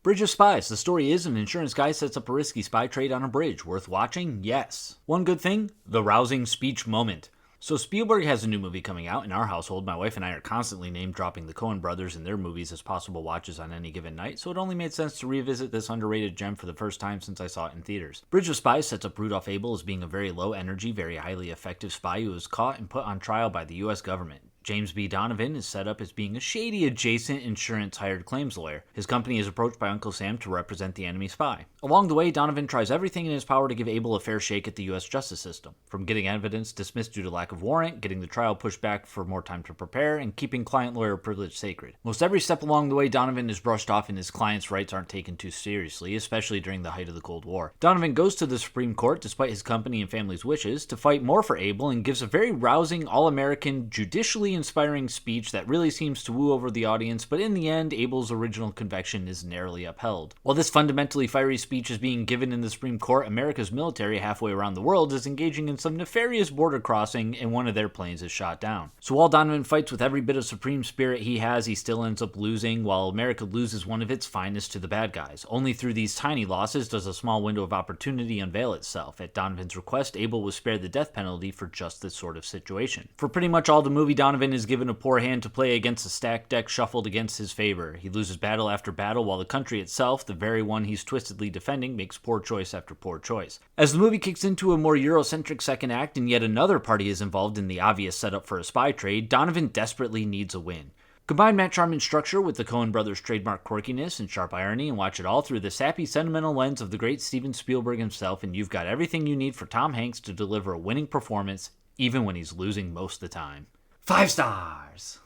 Bridge of Spies. The story is an insurance guy sets up a risky spy trade on a bridge. Worth watching? Yes. One good thing? The rousing speech moment. So Spielberg has a new movie coming out. In our household, my wife and I are constantly name-dropping the Coen brothers and their movies as possible watches on any given night, so it only made sense to revisit this underrated gem for the first time since I saw it in theaters. Bridge of Spies sets up Rudolph Abel as being a very low-energy, very highly effective spy who is caught and put on trial by the U.S. government. James B. Donovan is set up as being a shady adjacent insurance hired claims lawyer. His company is approached by Uncle Sam to represent the enemy spy. Along the way, Donovan tries everything in his power to give Abel a fair shake at the U.S. justice system. From getting evidence dismissed due to lack of warrant, getting the trial pushed back for more time to prepare, and keeping client-lawyer privilege sacred. Most every step along the way, Donovan is brushed off and his client's rights aren't taken too seriously, especially during the height of the Cold War. Donovan goes to the Supreme Court, despite his company and family's wishes, to fight more for Abel and gives a very rousing, all-American, judicially inspiring speech that really seems to woo over the audience, but in the end, Abel's original conviction is narrowly upheld. While this fundamentally fiery speech is being given in the Supreme Court, America's military halfway around the world is engaging in some nefarious border crossing and one of their planes is shot down. So while Donovan fights with every bit of supreme spirit he has, he still ends up losing, while America loses one of its finest to the bad guys. Only through these tiny losses does a small window of opportunity unveil itself. At Donovan's request, Abel was spared the death penalty for just this sort of situation. For pretty much all the movie, Donovan is given a poor hand to play against a stacked deck shuffled against his favor. He loses battle after battle, while the country itself, the very one he's twistedly defending, makes poor choice after poor choice. As the movie kicks into a more Eurocentric second act and yet another party is involved in the obvious setup for a spy trade, Donovan desperately needs a win. Combine Matt Charman's structure with the Coen brothers' trademark quirkiness and sharp irony and watch it all through the sappy, sentimental lens of the great Steven Spielberg himself, and you've got everything you need for Tom Hanks to deliver a winning performance, even when he's losing most of the time. 5 stars!